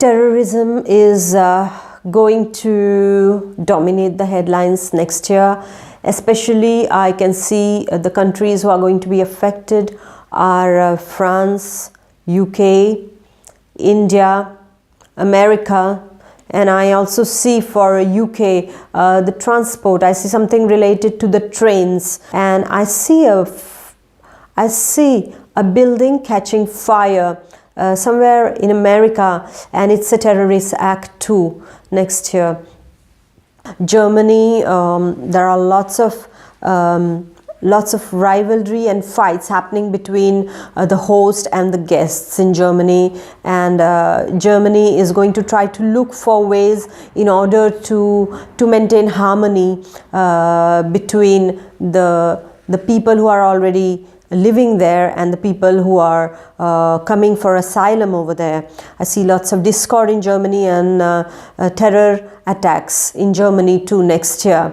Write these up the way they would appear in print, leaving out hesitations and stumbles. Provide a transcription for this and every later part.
Terrorism is going to dominate the headlines next year. Especially, I can see the countries who are going to be affected are France, UK, India, America, and I also see for UK the transport. I see something related to the trains, and I see a building catching fire somewhere in America, and it's a terrorist act too next year. Germany, there are lots of rivalry and fights happening between the host and the guests in Germany, and Germany is going to try to look for ways in order to maintain harmony between the people who are already living there and the people who are coming for asylum over there. I see lots of discord in Germany and terror attacks in Germany too next year.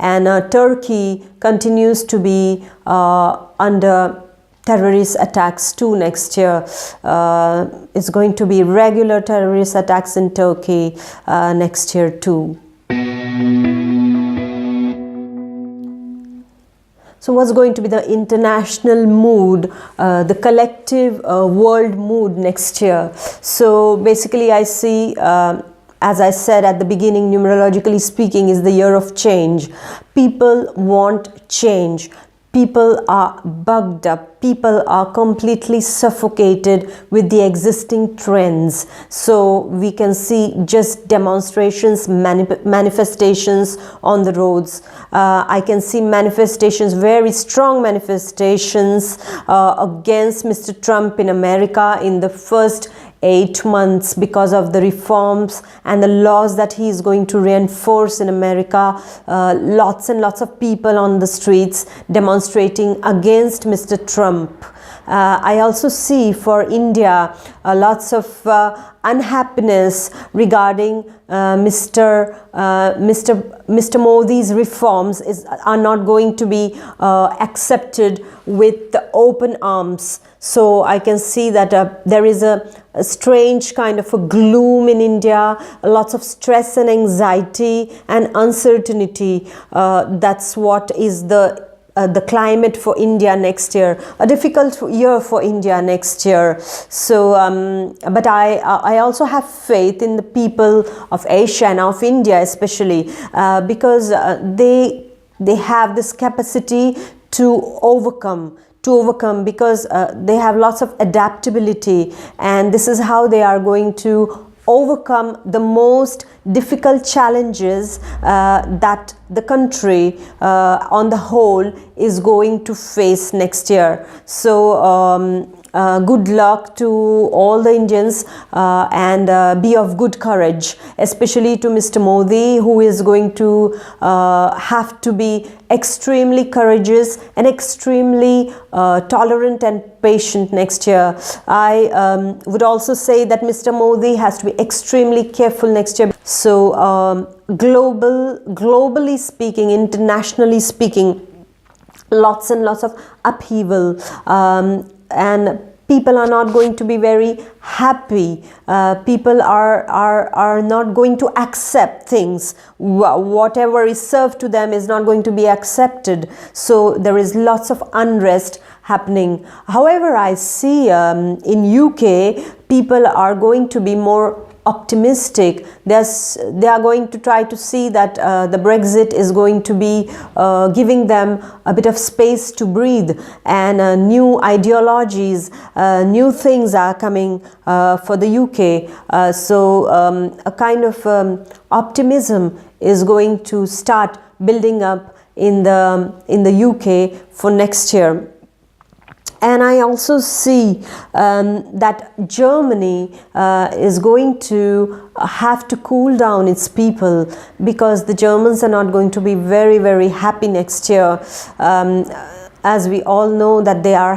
And Turkey continues to be under terrorist attacks too next year. It's going to be regular terrorist attacks in Turkey next year too. So what's going to be the international mood, the collective world mood next year? So basically I see, as I said at the beginning, numerologically speaking, is the year of change. People want change. People are bugged up. People are completely suffocated with the existing trends. So we can see just demonstrations, manifestations on the roads. I can see manifestations, very strong manifestations against Mr. Trump in America in the first 8 months because of the reforms and the laws that he is going to reinforce in America. Lots and lots of people on the streets demonstrating against Mr. Trump. I also see for India lots of unhappiness regarding Mr. Modi's reforms are not going to be accepted with the open arms. So I can see that there is a strange kind of a gloom in India, lots of stress and anxiety and uncertainty. That's what is the climate for India next year, a difficult year for India next year. So but I also have faith in the people of Asia and of India especially, because they have this capacity to overcome, because they have lots of adaptability, and this is how they are going to overcome the most difficult challenges that the country on the whole is going to face next year. So good luck to all the Indians, and be of good courage, especially to Mr. Modi, who is going to have to be extremely courageous and extremely tolerant and patient next year. I would also say that Mr. Modi has to be extremely careful next year. So globally speaking, internationally speaking, lots and lots of upheaval, and people are not going to be very happy. People are not going to accept things. Whatever is served to them is not going to be accepted. So there is lots of unrest happening. However, I see in UK, people are going to be more optimistic. They are going to try to see that the Brexit is going to be giving them a bit of space to breathe, and new ideologies, new things are coming for the UK. So a kind of optimism is going to start building up in the UK for next year. And I also see that Germany is going to have to cool down its people, because the Germans are not going to be very, very happy next year. As we all know that they are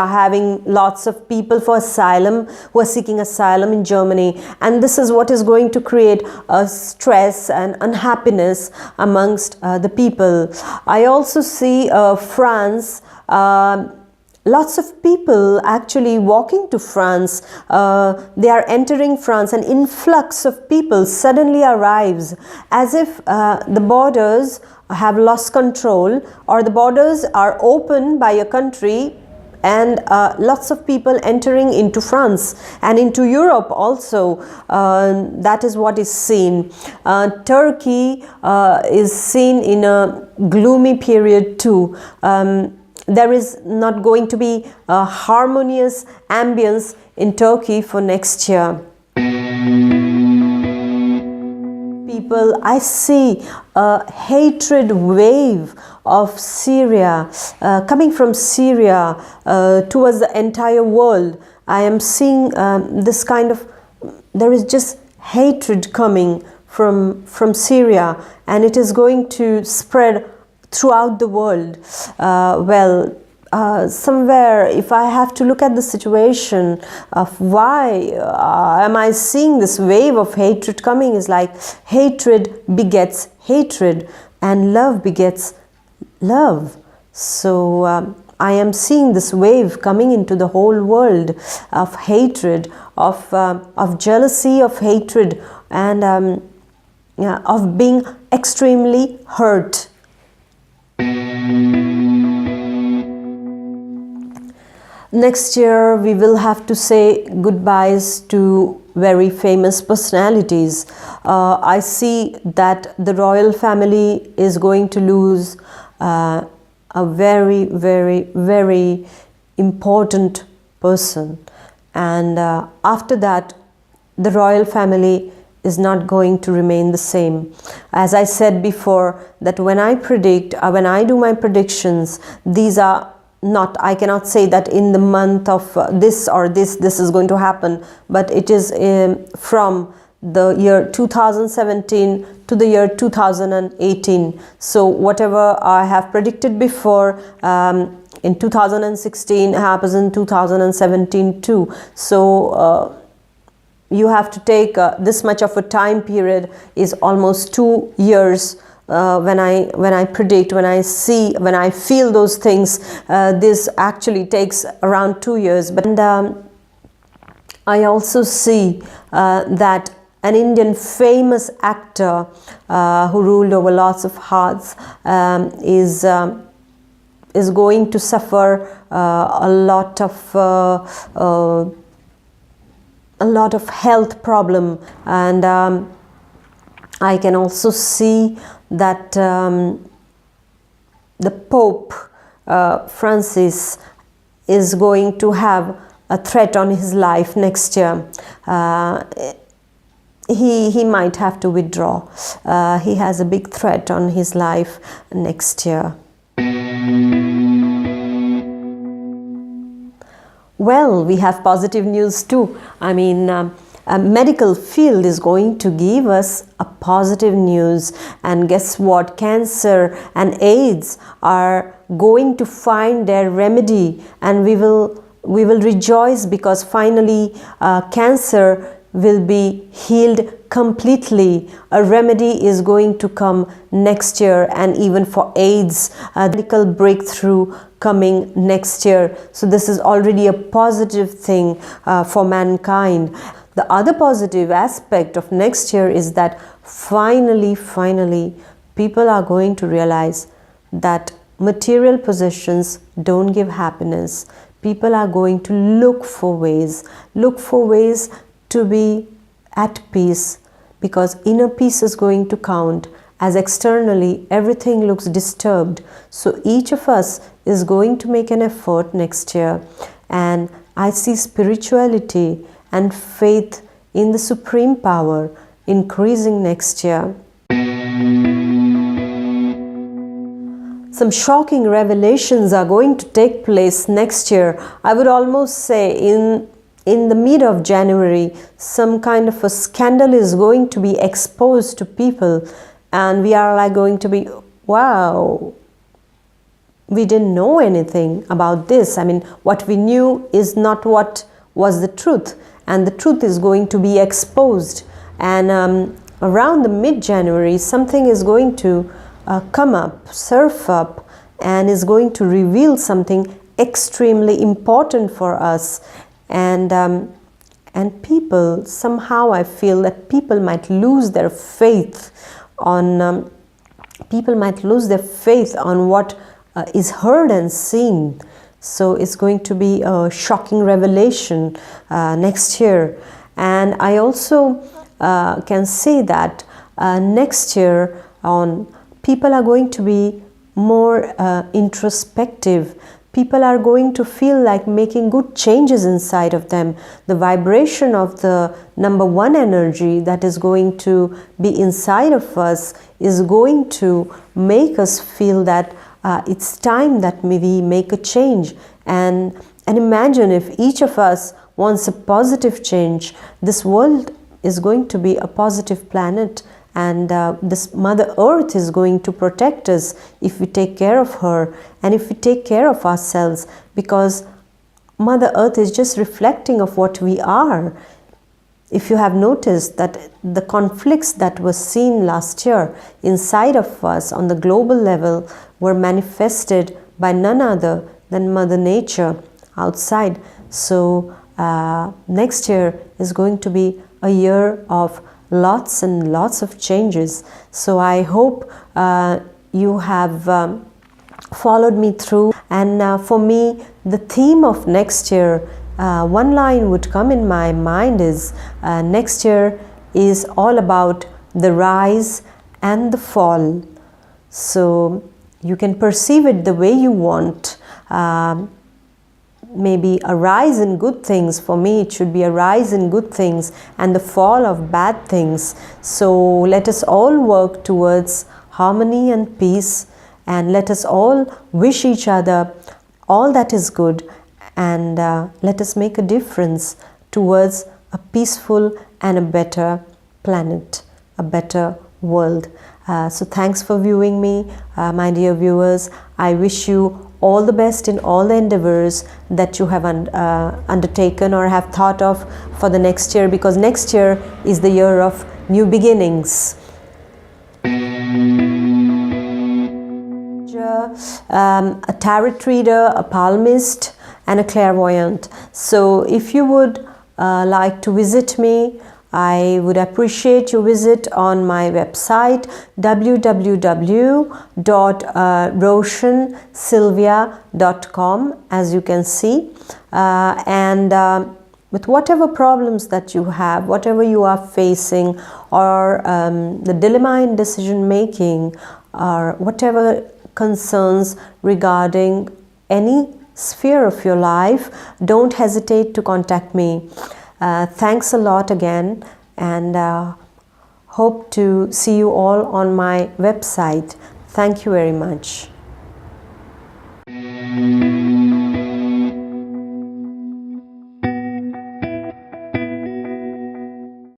having lots of people for asylum who are seeking asylum in Germany, and this is what is going to create stress and unhappiness amongst the people. I also see France lots of people actually walking to France. They are entering France. An influx of people suddenly arrives, as if the borders have lost control, or the borders are open by a country, and lots of people entering into France and into Europe also. That is what is seen. Turkey is seen in a gloomy period too. There is not going to be a harmonious ambience in Turkey for next year. People, I see a hatred wave of Syria, coming from Syria towards the entire world. I am seeing this kind of, there is just hatred coming from Syria, and it is going to spread throughout the world. Somewhere, if I have to look at the situation of why am I seeing this wave of hatred coming, is like hatred begets hatred and love begets love. So I am seeing this wave coming into the whole world of hatred, of jealousy, of hatred, and of being extremely hurt. Next year, we will have to say goodbyes to very famous personalities. I see that the royal family is going to lose a very, very, very important person. And after that, the royal family is not going to remain the same. As I said before, that when I predict, when I do my predictions, these are not, I cannot say that in the month of this or this is going to happen, but it is from the year 2017 to the year 2018. So whatever I have predicted before in 2016 happens in 2017 too. So you have to take this much of a time period, is almost 2 years. When I predict, when I see, when I feel those things, this actually takes around 2 years. But I also see that an Indian famous actor who ruled over lots of hearts is going to suffer a lot of health problem, and I can also see that the Pope Francis is going to have a threat on his life next year. He might have to withdraw. He has a big threat on his life next year. Well, we have positive news too. I mean, medical field is going to give us a positive news, and guess what? Cancer and AIDS are going to find their remedy, and we will rejoice, because finally cancer will be healed completely. A remedy is going to come next year, and even for AIDS, a medical breakthrough coming next year. So this is already a positive thing for mankind. The other positive aspect of next year is that finally, people are going to realize that material possessions don't give happiness. People are going to look for ways to be at peace, because inner peace is going to count, as externally everything looks disturbed. So each of us is going to make an effort next year, and I see spirituality and faith in the supreme power increasing next year. Some shocking revelations are going to take place next year. I would almost say in the mid of January, some kind of a scandal is going to be exposed to people, and we are like going to be, wow, we didn't know anything about this. I mean, what we knew is not what was the truth, and the truth is going to be exposed. And around the mid-January, something is going to come up, surf up, and is going to reveal something extremely important for us. And people, somehow I feel that people might lose their faith on what is heard and seen. So it's going to be a shocking revelation next year. And I also can say that next year people are going to be more introspective. People are going to feel like making good changes inside of them. The vibration of the number one energy that is going to be inside of us is going to make us feel that it's time that we make a change. And imagine if each of us wants a positive change. This world is going to be a positive planet, and this Mother Earth is going to protect us if we take care of her and if we take care of ourselves, because Mother Earth is just reflecting of what we are. If you have noticed that the conflicts that were seen last year inside of us on the global level were manifested by none other than Mother Nature outside. So next year is going to be a year of lots and lots of changes. So I hope you have followed me through. And for me, the theme of next year, one line would come in my mind is next year is all about the rise and the fall. So you can perceive it the way you want. Maybe a rise in good things. For me, it should be a rise in good things and the fall of bad things. So let us all work towards harmony and peace, and let us all wish each other all that is good, and let us make a difference towards a peaceful and a better planet, a better world. So thanks for viewing me, my dear viewers. I wish you all the best in all the endeavors that you have undertaken or have thought of for the next year, because next year is the year of new beginnings. A tarot reader, a palmist, and a clairvoyant. So if you would like to visit me, I would appreciate your visit on my website www.roshansylvia.com, as you can see, and with whatever problems that you have, whatever you are facing, or the dilemma in decision making, or whatever concerns regarding any sphere of your life, don't hesitate to contact me. Thanks a lot again, and hope to see you all on my website. Thank you very much.